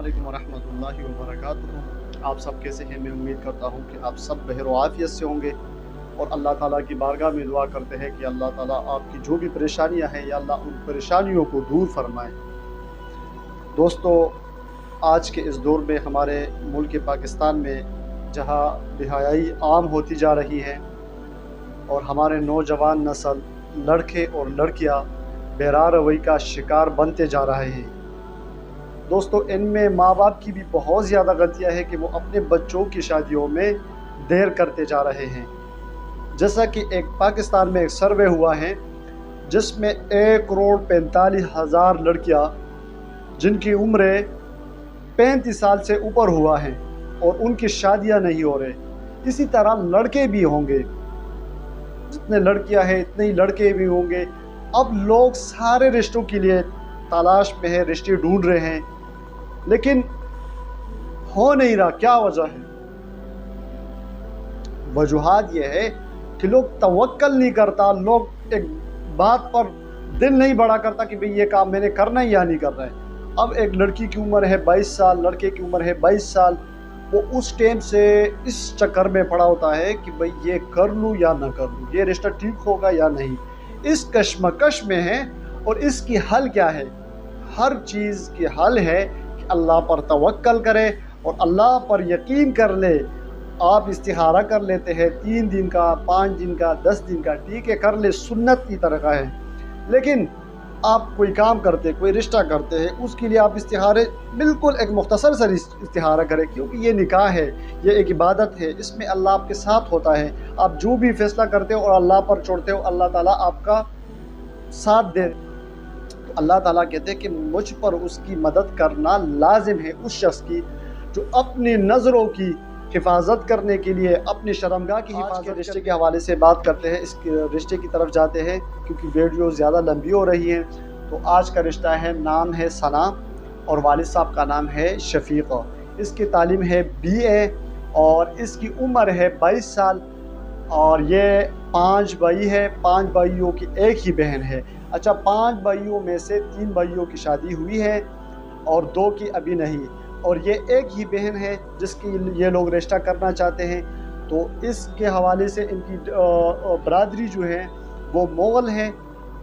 अस्सलामुअलैकुम वरहमतुल्लाहि वबरकातुहू। आप सब कैसे हैं? मैं उम्मीद करता हूं कि आप सब बहर व आफियत से होंगे और अल्लाह ताला की बारगाह में दुआ करते हैं कि अल्लाह ताला आपकी जो भी परेशानियां हैं या अल्लाह उन परेशानियों को दूर फरमाए। दोस्तों, आज के इस दौर में हमारे मुल्क पाकिस्तान में जहां बेहयाई आम होती जा रही है और हमारे नौजवान नस्ल लड़के और लड़कियां बेरा रवैया का शिकार बनते जा रहे हैं। दोस्तों, इनमें माँ बाप की भी बहुत ज़्यादा गलतियाँ हैं कि वो अपने बच्चों की शादियों में देर करते जा रहे हैं। जैसा कि एक पाकिस्तान में एक सर्वे हुआ है जिसमें 1,45,000 लड़कियाँ जिनकी उम्र 35 साल से ऊपर हुआ है और उनकी शादियाँ नहीं हो रही। इसी तरह लड़के भी होंगे, जितने लड़कियाँ हैं इतने ही लड़के भी होंगे। अब लोग सारे रिश्तों के लिए तलाश में है, रिश्ते ढूंढ रहे हैं, लेकिन हो नहीं रहा। क्या वजह है? वजूहात ये है कि लोग तवक्कल नहीं करता, लोग एक बात पर दिल नहीं बड़ा करता कि भाई ये काम मैंने करना है या नहीं करना है। अब एक लड़की की उम्र है 22 साल, लड़के की उम्र है 22 साल, वो उस टाइम से इस चक्कर में पड़ा होता है कि भाई ये कर लूँ या ना कर लूँ, ये रिश्ता ठीक होगा या नहीं। इस कश्मकश में है। और इसकी हल क्या है? हर चीज़ की हल है कि अल्लाह पर तवक्कल करे और अल्लाह पर यकीन कर ले। आप इस्तिखारा कर लेते हैं 3 दिन का, 5 दिन का, 10 दिन का, ठीक है, कर ले, सुन्नत की तरह का है। लेकिन आप कोई काम करते, कोई रिश्ता करते हैं, उसके लिए आप इस्तिखारे बिल्कुल एक मुख्तसर सा इस्तिखारा करें, क्योंकि ये निकाह है, ये एक इबादत है, इसमें अल्लाह आपके साथ होता है। आप जो भी फैसला करते हो और अल्लाह पर छोड़ते हो, अल्लाह ताला आपका साथ दे। तो अल्लाह ताला कहते हैं कि मुझ पर उसकी मदद करना लाजिम है, उस शख्स की जो अपनी नज़रों की हिफाजत करने के लिए अपनी शर्मगाह की हिफाजत के रिश्ते के हवाले से बात करते हैं। इस रिश्ते की तरफ जाते हैं क्योंकि वीडियो ज़्यादा लंबी हो रही है। तो आज का रिश्ता है, नाम है सना और वालिद साहब का नाम है शफीक़ा। इसकी तालीम है BA और इसकी उम्र है 22 साल और ये 5 भाई है। 5 भाइयों की एक ही बहन है। अच्छा, 5 भाइयों में से 3 भाइयों की शादी हुई है और 2 की अभी नहीं, और ये एक ही बहन है जिसकी ये लोग रिश्ता करना चाहते हैं। तो इसके हवाले से इनकी बरादरी जो है वो मुग़ल है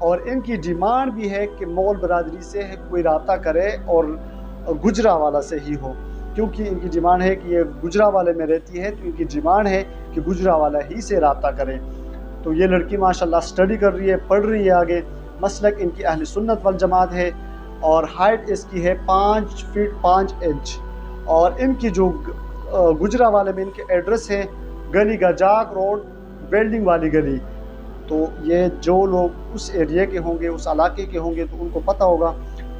और इनकी डिमांड भी है कि मुग़ल बरादरी से कोई रब्ता करे और गुजरावाला से ही हो, क्योंकि इनकी डिमांड है कि ये गुजरावाले में रहती है, तो इनकी डिमांड है कि गुजरावाला ही से रब्ता करें। तो ये लड़की माशाल्लाह स्टडी कर रही है, पढ़ रही है आगे। मसलक इनकी अहले सुन्नत वल जमात है और हाइट इसकी है 5 फीट 5 इंच। और इनकी जो गुजरावाले में इनके एड्रेस है गली गजाक रोड, वेल्डिंग वाली गली। तो ये जो लोग उस एरिया के होंगे, उस इलाके के होंगे, तो उनको पता होगा।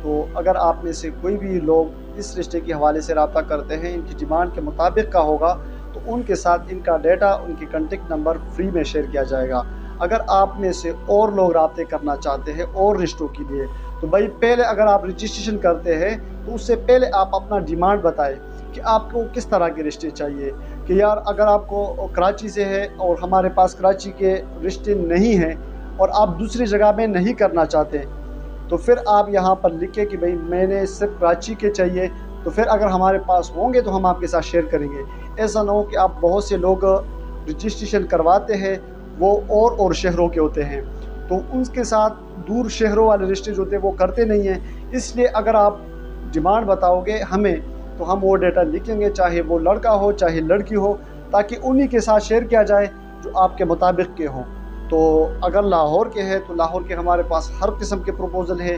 तो अगर आप में से कोई भी लोग इस रिश्ते के हवाले से रब्ता करते हैं, इनकी डिमांड के मुताबिक का होगा, तो उनके साथ इनका डेटा, उनकी कॉन्टेक्ट नंबर फ्री में शेयर किया जाएगा। अगर आप में से और लोग रब्ते करना चाहते हैं और रिश्तों के लिए, तो भाई पहले अगर आप रजिस्ट्रेशन करते हैं तो उससे पहले आप अपना डिमांड बताएं कि आपको किस तरह के रिश्ते चाहिए। कि यार अगर आपको कराची से है और हमारे पास कराची के रिश्ते नहीं हैं और आप दूसरी जगह में नहीं करना चाहते, तो फिर आप यहाँ पर लिखें कि भाई मैंने सिर्फ कराची के चाहिए। तो फिर अगर हमारे पास होंगे तो हम आपके साथ शेयर करेंगे। ऐसा ना हो कि आप बहुत से लोग रजिस्ट्रेशन करवाते हैं वो और शहरों के होते हैं, तो उनके साथ दूर शहरों वाले रिश्ते जो होते हैं वो करते नहीं हैं। इसलिए अगर आप डिमांड बताओगे हमें, तो हम वो डेटा लिखेंगे, चाहे वो लड़का हो चाहे लड़की हो, ताकि उन्हीं के साथ शेयर किया जाए जो आपके मुताबिक के हों। तो अगर लाहौर के हैं तो लाहौर के हमारे पास हर किस्म के प्रपोज़ल है,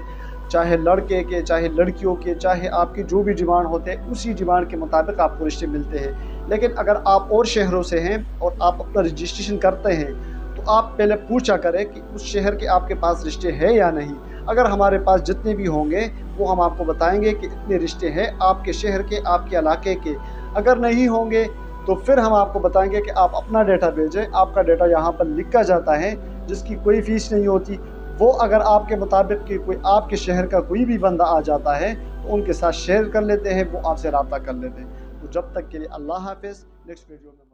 चाहे लड़के के, चाहे लड़कियों के, चाहे आपकी जो भी डिमांड होते हैं उसी डिमांड के मुताबिक आपको रिश्ते मिलते हैं। लेकिन अगर आप और शहरों से हैं और आप अपना रजिस्ट्रेशन करते हैं, तो आप पहले पूछा करें कि उस शहर के आपके पास रिश्ते हैं या नहीं। अगर हमारे पास जितने भी होंगे वो हम आपको बताएंगे कि इतने रिश्ते हैं आपके शहर के, आपके इलाके के। अगर नहीं होंगे तो फिर हम आपको बताएंगे कि आप अपना डेटा भेजें। आपका डेटा यहाँ पर लिखा जाता है, जिसकी कोई फ़ीस नहीं होती। वो अगर आपके मुताबिक कि कोई आपके शहर का कोई भी बंदा आ जाता है तो उनके साथ शेयर कर लेते हैं, वो आपसे रब्ता कर लेते हैं। तो जब तक के लिए अल्लाह हाफ़िज़। नेक्स्ट वीडियो में